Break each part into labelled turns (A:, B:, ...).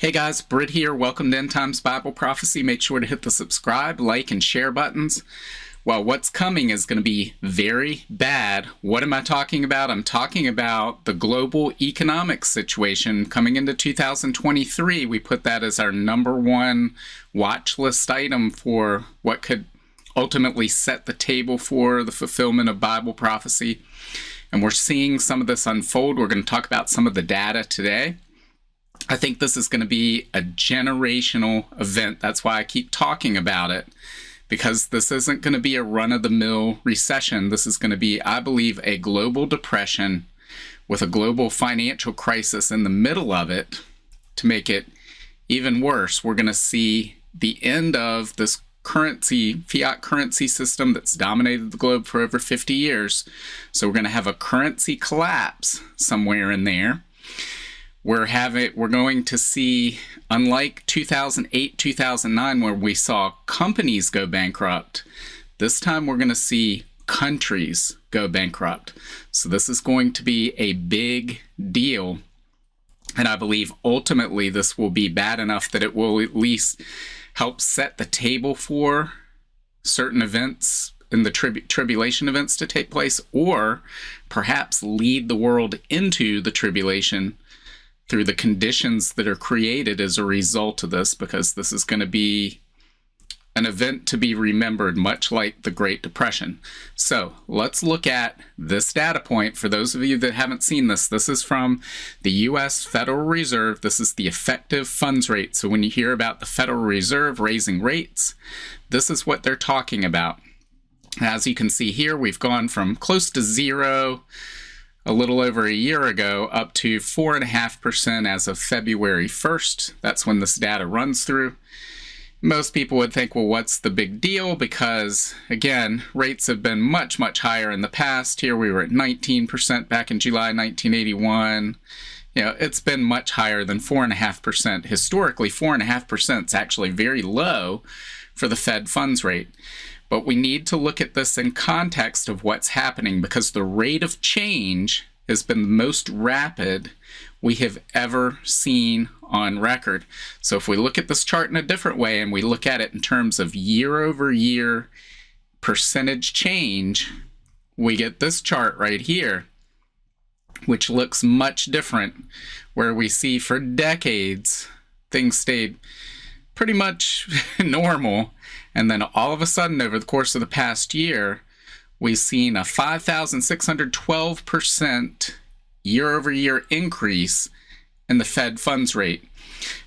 A: Hey guys, Britt here. Welcome to End Times Bible Prophecy. Make sure to hit the subscribe, like, and share buttons. Well, what's coming is going to be very bad. What am I talking about? I'm talking about the global economic situation coming into 2023. We put that as our number one watch list item for what could ultimately set the table for the fulfillment of Bible prophecy. And we're seeing some of this unfold. We're going to talk about some of the data today. I think this is going to be a generational event. That's why I keep talking about it, because this isn't going to be a run-of-the-mill recession. This is going to be, I believe, a global depression with a global financial crisis in the middle of it. To make it even worse, we're going to see the end of this fiat currency system that's dominated the globe for over 50 years. So we're going to have a currency collapse somewhere in there. We're going to see, unlike 2008, 2009, where we saw companies go bankrupt, this time we're going to see countries go bankrupt. So this is going to be a big deal. And I believe ultimately this will be bad enough that it will at least help set the table for certain events in the tribulation events to take place, or perhaps lead the world into the tribulation through the conditions that are created as a result of this, because this is going to be an event to be remembered, much like the Great Depression. So let's look at this data point. For those of you that haven't seen this, this is from the U.S. Federal Reserve. This is the effective funds rate. So when you hear about the Federal Reserve raising rates, this is what they're talking about. As you can see here, we've gone from close to zero a little over a year ago up to 4.5% as of February 1st. That's when this data runs through. Most people would think, well, what's the big deal? Because, again, rates have been much, much higher in the past. Here we were at 19% back in July 1981. You know, it's been much higher than 4.5%. Historically, 4.5% is actually very low for the Fed funds rate. But we need to look at this in context of what's happening, because the rate of change has been the most rapid we have ever seen on record. So if we look at this chart in a different way and we look at it in terms of year-over-year percentage change, we get this chart right here, which looks much different, where we see for decades things stayed pretty much normal. And then all of a sudden, over the course of the past year, we've seen a 5,612% year-over-year increase in the Fed funds rate.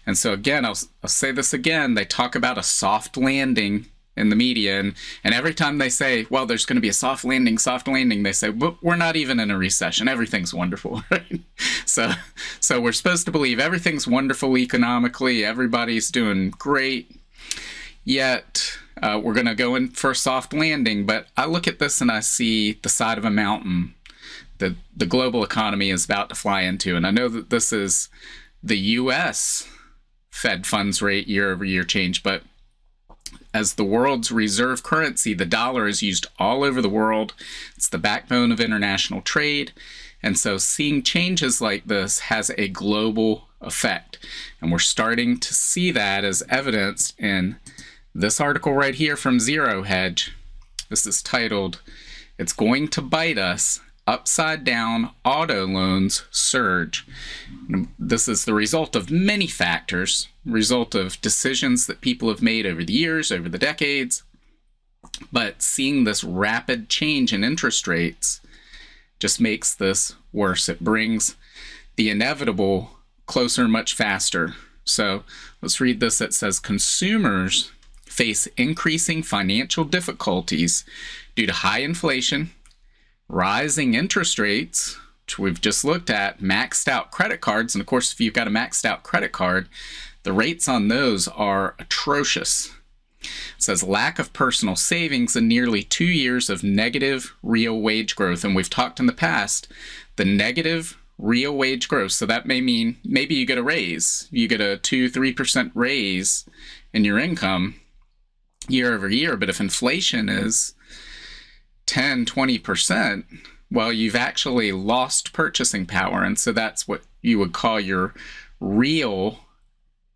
A: And so again, I'll say this again, they talk about a soft landing in the media. And every time they say, well, there's going to be a soft landing, they say, but we're not even in a recession. Everything's wonderful, right? So we're supposed to believe everything's wonderful economically. Everybody's doing great. Yet, we're going to go in for a soft landing, but I look at this and I see the side of a mountain that the global economy is about to fly into. And I know that this is the U.S. Fed funds rate year-over-year change, but as the world's reserve currency, the dollar is used all over the world. It's the backbone of international trade. And so seeing changes like this has a global effect. And we're starting to see that as evidenced in this article right here from Zero Hedge. This is titled, "It's Going to Bite Us, Upside Down Auto Loans Surge." This is the result of many factors, result of decisions that people have made over the years, over the decades. But seeing this rapid change in interest rates just makes this worse. It brings the inevitable closer much faster. So let's read this. It says, consumers face increasing financial difficulties due to high inflation, rising interest rates, which we've just looked at, maxed out credit cards. And of course, if you've got a maxed out credit card, the rates on those are atrocious. It says lack of personal savings and nearly 2 years of negative real wage growth. And we've talked in the past, the negative real wage growth. So that may mean maybe you get a raise. You get a 2-3% raise in your income year over year. But if inflation is 10-20%, well, you've actually lost purchasing power. And so that's what you would call your real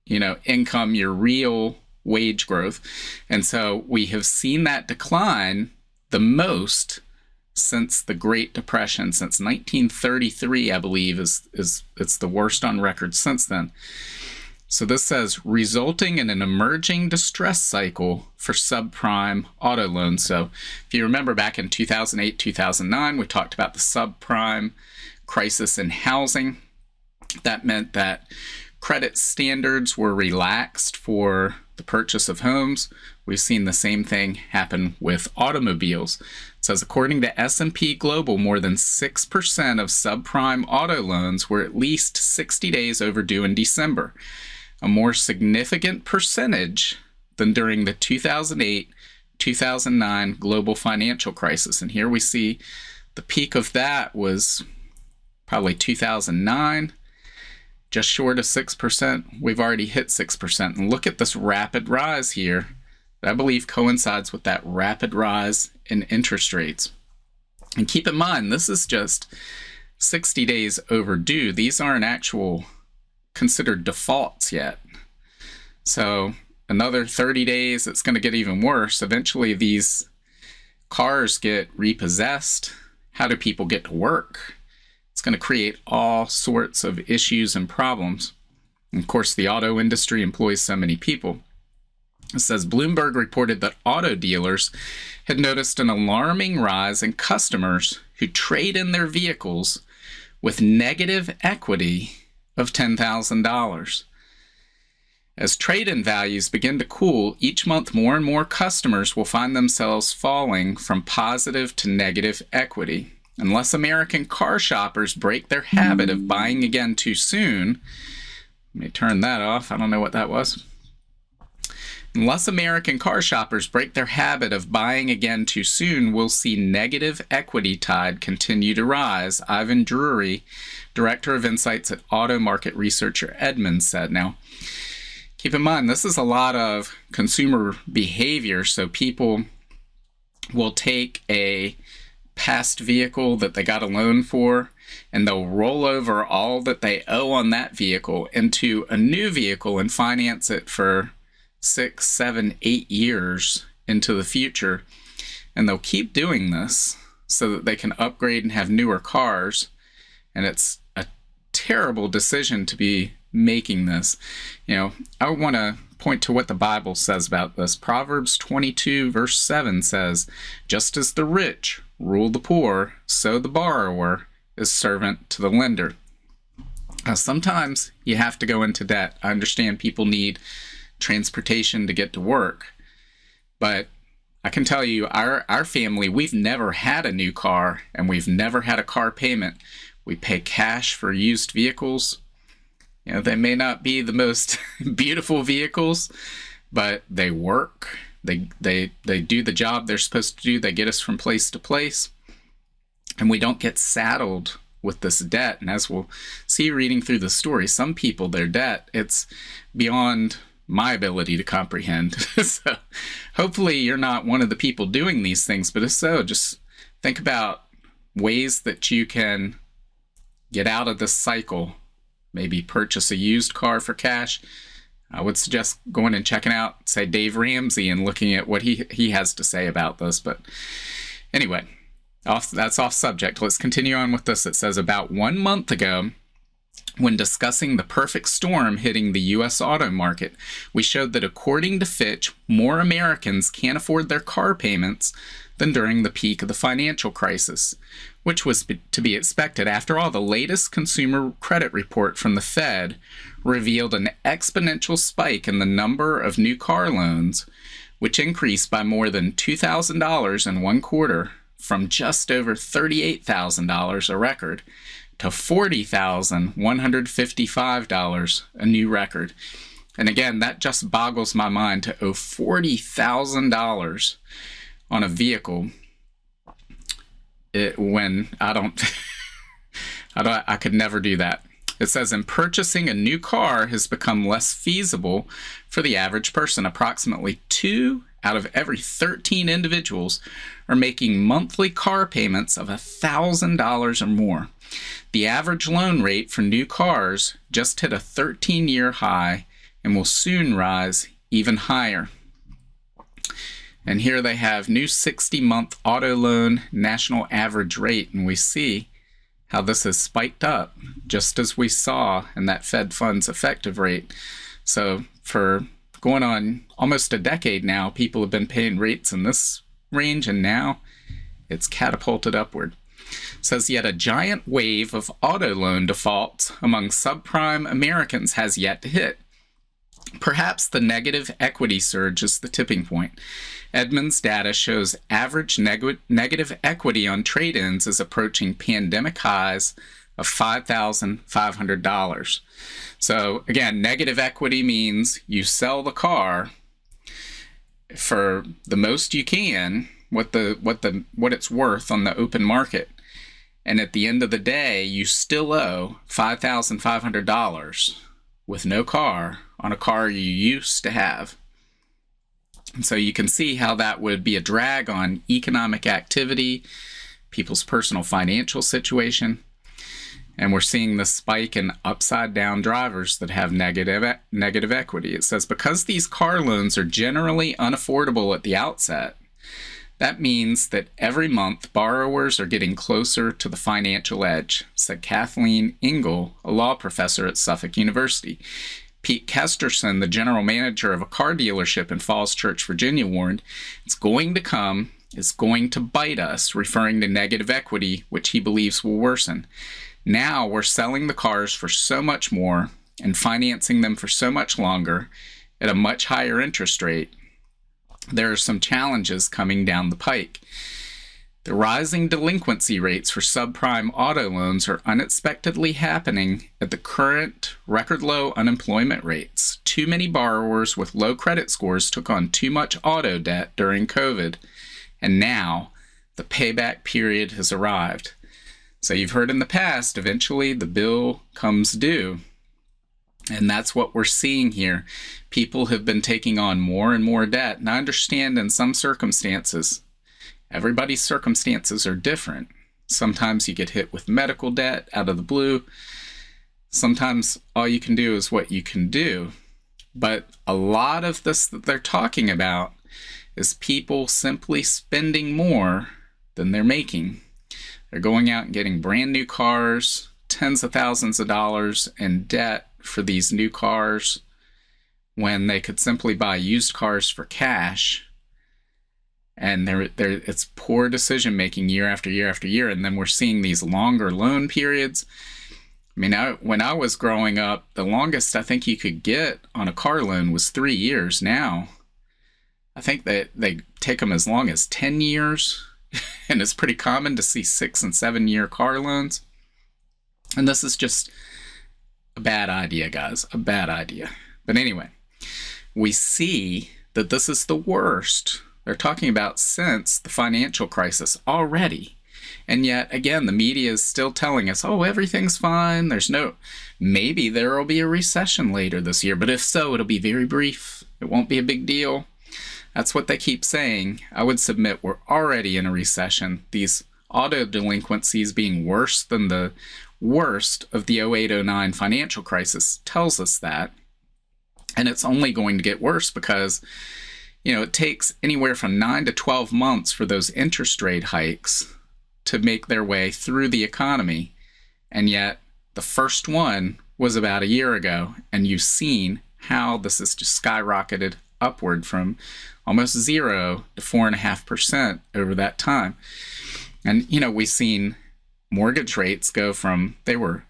A: income, your real wage growth. And so we have seen that decline the most since the Great Depression, since 1933, I believe, it's the worst on record since then. So this says, resulting in an emerging distress cycle for subprime auto loans. So if you remember back in 2008, 2009, we talked about the subprime crisis in housing. That meant that credit standards were relaxed for the purchase of homes. We've seen the same thing happen with automobiles. It says, according to S&P Global, more than 6% of subprime auto loans were at least 60 days overdue in December, a more significant percentage than during the 2008-2009 global financial crisis. And here we see the peak of that was probably 2009, just short of 6%. We've already hit 6%. And look at this rapid rise here that I believe coincides with that rapid rise in interest rates. And keep in mind, this is just 60 days overdue. These aren't actual considered defaults yet. So another 30 days, it's going to get even worse. Eventually, these cars get repossessed. How do people get to work? It's going to create all sorts of issues and problems. And of course, the auto industry employs so many people. It says Bloomberg reported that auto dealers had noticed an alarming rise in customers who trade in their vehicles with negative equity of $10,000. As trade-in values begin to cool, each month more and more customers will find themselves falling from positive to negative equity. Unless American car shoppers break their habit of buying again too soon, let me turn that off, I don't know what that was. Unless American car shoppers break their habit of buying again too soon, we'll see negative equity tide continue to rise, Ivan Drury, Director of Insights at auto market researcher Edmunds, said. Now, keep in mind, this is a lot of consumer behavior, so people will take a past vehicle that they got a loan for, and they'll roll over all that they owe on that vehicle into a new vehicle and finance it for 6, 7, 8 years into the future. And they'll keep doing this so that they can upgrade and have newer cars. And it's a terrible decision to be making this. I want to point to what the Bible says about this. Proverbs 22 verse 7 says, just as the rich rule the poor, so the borrower is servant to the lender. Now, sometimes you have to go into debt. I understand people need transportation to get to work, but I can tell you, our family, we've never had a new car, and we've never had a car payment. We pay cash for used vehicles. They may not be the most beautiful vehicles, but they work. They do the job they're supposed to do. They get us from place to place, and we don't get saddled with this debt. And as we'll see reading through the story, some people, their debt, it's beyond my ability to comprehend. So hopefully you're not one of the people doing these things, but if so, just think about ways that you can get out of this cycle. Maybe purchase a used car for cash. I would suggest going and checking out, say, Dave Ramsey, and looking at what he has to say about this. But anyway, that's off subject. Let's continue on with this. It says, about 1 month ago, when discussing the perfect storm hitting the U.S. auto market, we showed that according to Fitch, more Americans can't afford their car payments than during the peak of the financial crisis, which was to be expected. After all, the latest consumer credit report from the Fed revealed an exponential spike in the number of new car loans, which increased by more than $2,000 in one quarter, from just over $38,000, a record, to $40,155, a new record. And again, that just boggles my mind, to owe $40,000 on a vehicle when I could never do that. It says, in purchasing a new car has become less feasible for the average person. Approximately 2 out of every 13 individuals are making monthly car payments of $1,000 or more. The average loan rate for new cars just hit a 13-year high and will soon rise even higher. And here they have new 60-month auto loan national average rate, and we see how this has spiked up, just as we saw in that Fed funds effective rate. So for going on almost a decade now, people have been paying rates in this range, and now it's catapulted upward. It says, yet a giant wave of auto loan defaults among subprime Americans has yet to hit. Perhaps the negative equity surge is the tipping point. Edmunds data shows average negative equity on trade-ins is approaching pandemic highs of $5,500. So again, negative equity means you sell the car for the most you can, what it's worth on the open market, and at the end of the day, you still owe $5,500 with no car on a car you used to have. And so you can see how that would be a drag on economic activity, people's personal financial situation. And we're seeing the spike in upside-down drivers that have negative equity. It says, because these car loans are generally unaffordable at the outset, that means that every month borrowers are getting closer to the financial edge, said Kathleen Engel, a law professor at Suffolk University. Pete Kesterson, the general manager of a car dealership in Falls Church, Virginia, warned, it's going to bite us, referring to negative equity, which he believes will worsen. Now we're selling the cars for so much more and financing them for so much longer at a much higher interest rate. There are some challenges coming down the pike. The rising delinquency rates for subprime auto loans are unexpectedly happening at the current record low unemployment rates. Too many borrowers with low credit scores took on too much auto debt during COVID, and now the payback period has arrived. So you've heard in the past, eventually the bill comes due. And that's what we're seeing here. People have been taking on more and more debt. And I understand in some circumstances, everybody's circumstances are different. Sometimes you get hit with medical debt out of the blue. Sometimes all you can do is what you can do. But a lot of this that they're talking about is people simply spending more than they're making. They're going out and getting brand new cars, tens of thousands of dollars in debt for these new cars when they could simply buy used cars for cash. And it's poor decision making year after year after year. And then we're seeing these longer loan periods. I mean, when I was growing up, the longest I think you could get on a car loan was 3 years. Now, I think that they take them as long as 10 years. And it's pretty common to see 6 and 7 year car loans. And this is just a bad idea, guys, a bad idea. But anyway, we see that this is the worst they're talking about since the financial crisis already. And yet, again, the media is still telling us, oh, everything's fine. Maybe there will be a recession later this year. But if so, it'll be very brief. It won't be a big deal. That's what they keep saying. I would submit we're already in a recession. These auto delinquencies being worse than the worst of the 08-09 financial crisis tells us that. And it's only going to get worse because, it takes anywhere from 9 to 12 months for those interest rate hikes to make their way through the economy. And yet the first one was about a year ago. And you've seen how this has just skyrocketed upward from almost 0 to 4.5% over that time. And, we've seen mortgage rates go from, they were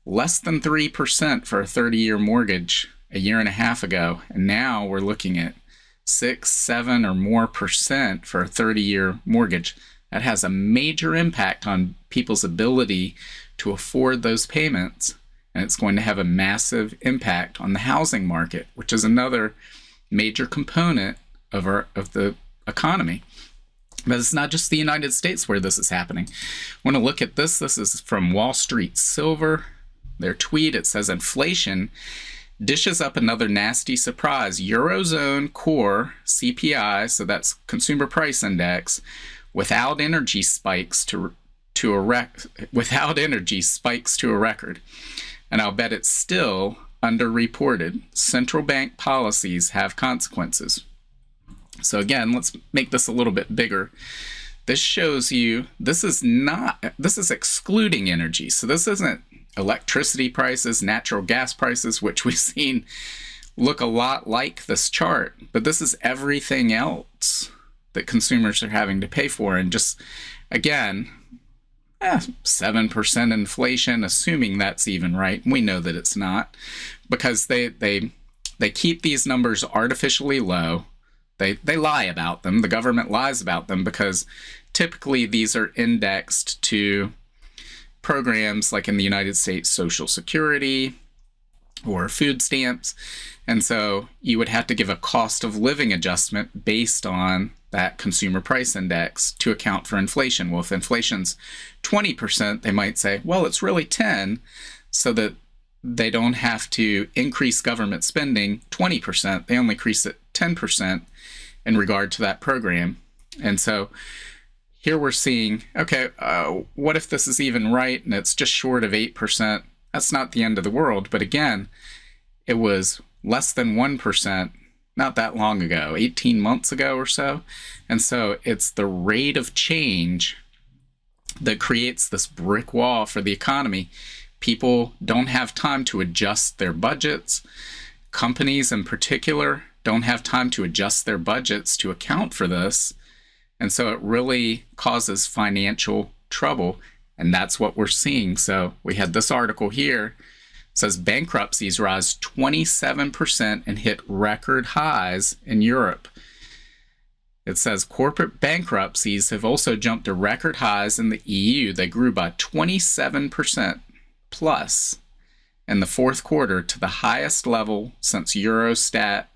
A: less than 3% for a 30-year mortgage a year and a half ago. And now we're looking at 6, 7 or more percent for a 30-year mortgage. That has a major impact on people's ability to afford those payments. And it's going to have a massive impact on the housing market, which is another major component of the economy. But it's not just the United States where this is happening. I want to look at this. This is from Wall Street Silver. Their tweet, it says, inflation dishes up another nasty surprise. Eurozone core CPI, so that's Consumer Price Index, without energy spikes to a record. And I'll bet it's still underreported. Central bank policies have consequences. So again, let's make this a little bit bigger. This shows you, this is excluding energy. So this isn't electricity prices, natural gas prices, which we've seen look a lot like this chart, but this is everything else that consumers are having to pay for. And just, again, 7% inflation, assuming that's even right. We know that it's not, because they keep these numbers artificially low. They lie about them. The government lies about them because typically these are indexed to programs like in the United States, Social Security or food stamps. And so you would have to give a cost of living adjustment based on that consumer price index to account for inflation. Well, if inflation's 20%, they might say, well, it's really 10, so that they don't have to increase government spending 20%. They only increase it 10% in regard to that program. And so here we're seeing, okay, what if this is even right and it's just short of 8%? That's not the end of the world. But again, it was less than 1% not that long ago, 18 months ago or so. And so it's the rate of change that creates this brick wall for the economy. People don't have time to adjust their budgets. Companies in particular don't have time to adjust their budgets to account for this. And so it really causes financial trouble. And that's what we're seeing. So we had this article here. It says bankruptcies rise 27% and hit record highs in Europe. It says corporate bankruptcies have also jumped to record highs in the EU. They grew by 27% plus in the fourth quarter, to the highest level since Eurostat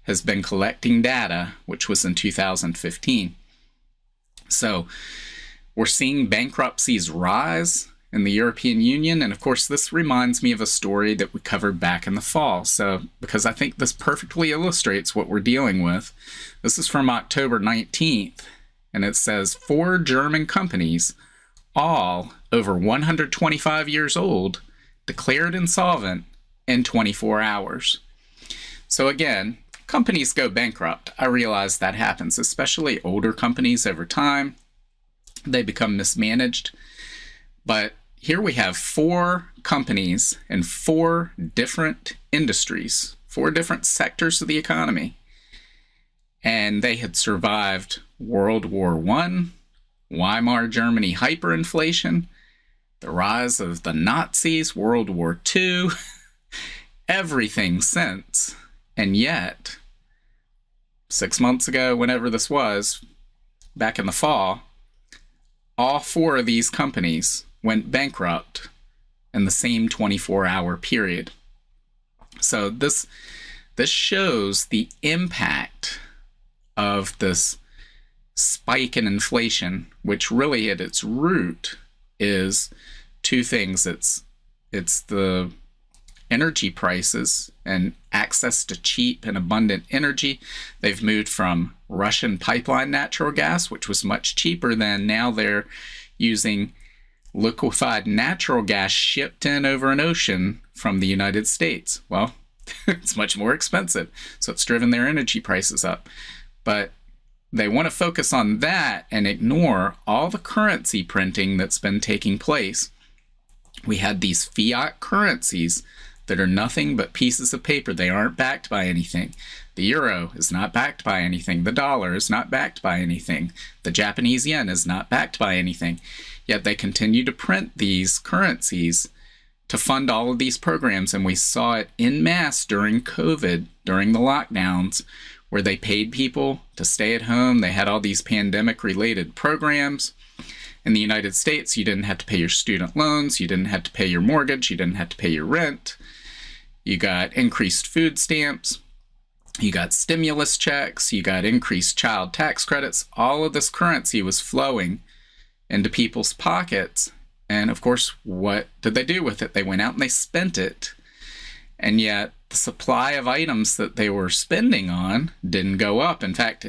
A: has been collecting data, which was in 2015. So we're seeing bankruptcies rise in the European Union. And of course, this reminds me of a story that we covered back in the fall. So, because I think this perfectly illustrates what we're dealing with. This is from October 19th, and it says 4 German companies, all over 125 years old, declared insolvent in 24 hours. So again, companies go bankrupt. I realize that happens, especially older companies over time. They become mismanaged. But here we have 4 companies in 4 different industries, 4 different sectors of the economy. And they had survived World War I, Weimar Germany hyperinflation, the rise of the Nazis, World War II, everything since. And yet, 6 months ago, whenever this was, back in the fall, all 4 of these companies went bankrupt in the same 24-hour period. So this shows the impact of this spike in inflation, which really at its root is 2 things. It's the energy prices and access to cheap and abundant energy. They've moved from Russian pipeline natural gas, which was much cheaper than, now they're using liquefied natural gas shipped in over an ocean from the United States. Well, it's much more expensive, so it's driven their energy prices up. But they want to focus on that and ignore all the currency printing that's been taking place. We had these fiat currencies that are nothing but pieces of paper. They aren't backed by anything. The euro is not backed by anything. The dollar is not backed by anything. The Japanese yen is not backed by anything. Yet they continue to print these currencies to fund all of these programs. And we saw it en masse during COVID, during the lockdowns, where they paid people to stay at home. They had all these pandemic-related programs. In the United States, you didn't have to pay your student loans. You didn't have to pay your mortgage. You didn't have to pay your rent. You got increased food stamps. You got stimulus checks. You got increased child tax credits. All of this currency was flowing into people's pockets. And of course, what did they do with it? They went out and they spent it. And yet the supply of items that they were spending on didn't go up. In fact,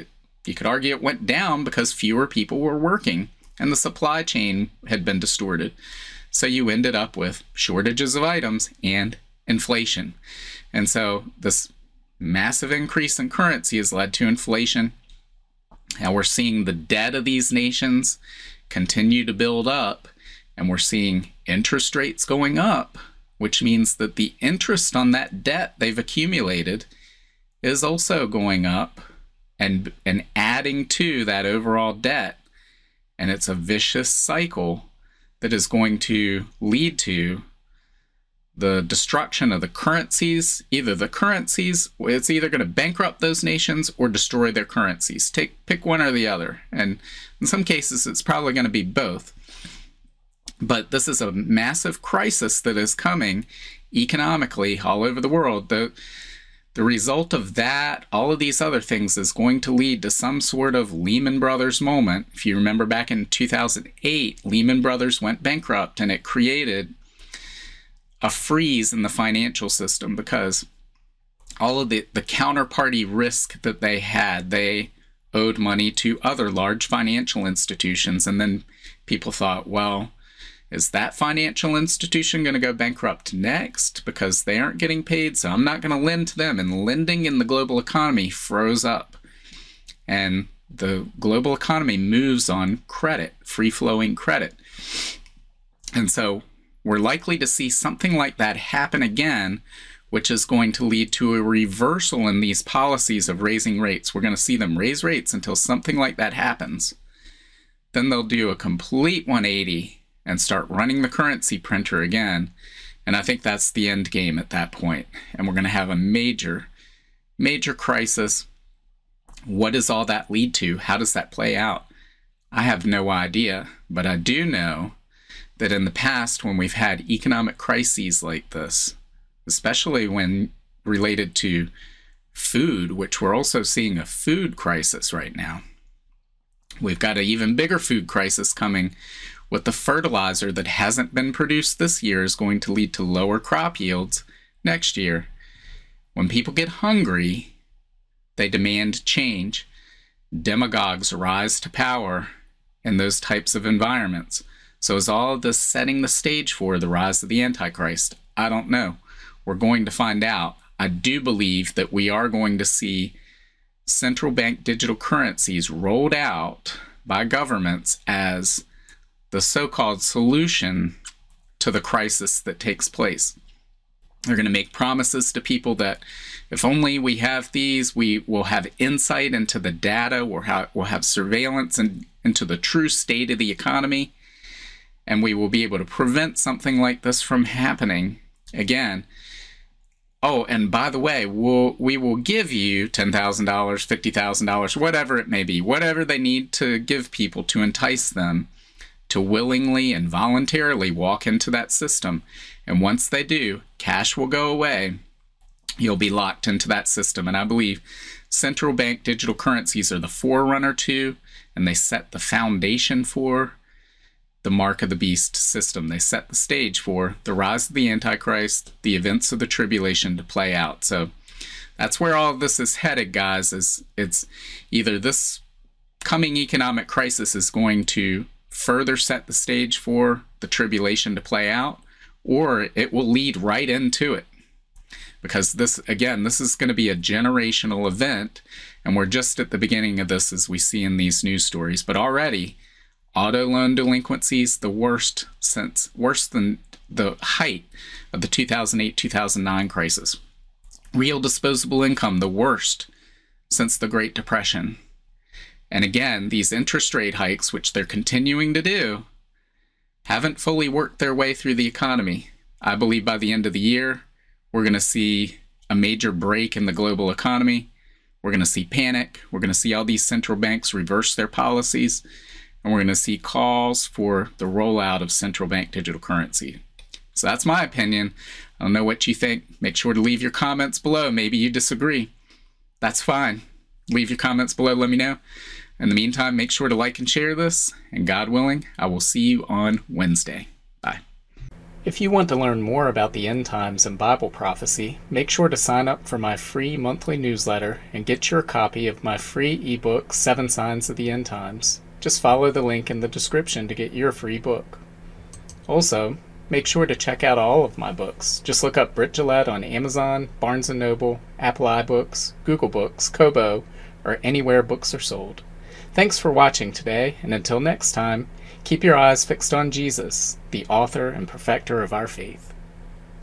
A: you could argue it went down because fewer people were working and the supply chain had been distorted. So you ended up with shortages of items and inflation. And so this massive increase in currency has led to inflation. And we're seeing the debt of these nations continue to build up, and we're seeing interest rates going up, which means that the interest on that debt they've accumulated is also going up and adding to that overall debt. And it's a vicious cycle that is going to lead to the destruction of the currencies. It's either going to bankrupt those nations or destroy their currencies. Pick one or the other. And in some cases, it's probably going to be both. But this is a massive crisis that is coming economically all over the world. The result of that, all of these other things, is going to lead to some sort of Lehman Brothers moment. If you remember back in 2008, Lehman Brothers went bankrupt, and it created a freeze in the financial system because all of the counterparty risk that they had, they owed money to other large financial institutions. And then people thought, well, is that financial institution going to go bankrupt next because they aren't getting paid? So I'm not going to lend to them. And lending in the global economy froze up. And the global economy moves on credit, free-flowing credit. And so we're likely to see something like that happen again, which is going to lead to a reversal in these policies of raising rates. We're going to see them raise rates until something like that happens. Then they'll do a complete 180 and start running the currency printer again. And I think that's the end game at that point. And we're going to have a major, major crisis. What does all that lead to? How does that play out? I have no idea, but I do know that in the past, when we've had economic crises like this, especially when related to food, which we're also seeing a food crisis right now. We've got an even bigger food crisis coming with the fertilizer that hasn't been produced this year is going to lead to lower crop yields next year. When people get hungry, they demand change. Demagogues rise to power in those types of environments. So is all of this setting the stage for the rise of the Antichrist? I don't know. We're going to find out. I do believe that we are going to see central bank digital currencies rolled out by governments as the so-called solution to the crisis that takes place. They're going to make promises to people that if only we have these, we will have insight into the data, we'll have surveillance into the true state of the economy, and we will be able to prevent something like this from happening again. Oh, and by the way, we will give you $10,000, $50,000, whatever it may be, whatever they need to give people to entice them to willingly and voluntarily walk into that system. And once they do, cash will go away. You'll be locked into that system. And I believe central bank digital currencies are the forerunner to, and they set the foundation for the mark of the beast system. They set the stage for the rise of the Antichrist, the events of the tribulation to play out. So that's where all of this is headed, guys. It's either this coming economic crisis is going to further set the stage for the tribulation to play out, or it will lead right into it. Because this is going to be a generational event, and we're just at the beginning of this as we see in these news stories. But already, auto loan delinquencies, worse than the height of the 2008-2009 crisis. Real disposable income, the worst since the Great Depression. And again, these interest rate hikes, which they're continuing to do, haven't fully worked their way through the economy. I believe by the end of the year, we're going to see a major break in the global economy. We're going to see panic. We're going to see all these central banks reverse their policies. And we're going to see calls for the rollout of central bank digital currency. So that's my opinion. I don't know what you think. Make sure to leave your comments below. Maybe you disagree. That's fine. Leave your comments below. Let me know. In the meantime, make sure to like and share this. And God willing, I will see you on Wednesday. Bye. If you want to learn more about the end times and Bible prophecy, make sure to sign up for my free monthly newsletter and get your copy of my free ebook, 7 Signs of the End Times. Just follow the link in the description to get your free book. Also, make sure to check out all of my books. Just look up Britt on Amazon, Barnes & Noble, Apple iBooks, Google Books, Kobo, or anywhere books are sold. Thanks for watching today, and until next time, keep your eyes fixed on Jesus, the author and perfecter of our faith.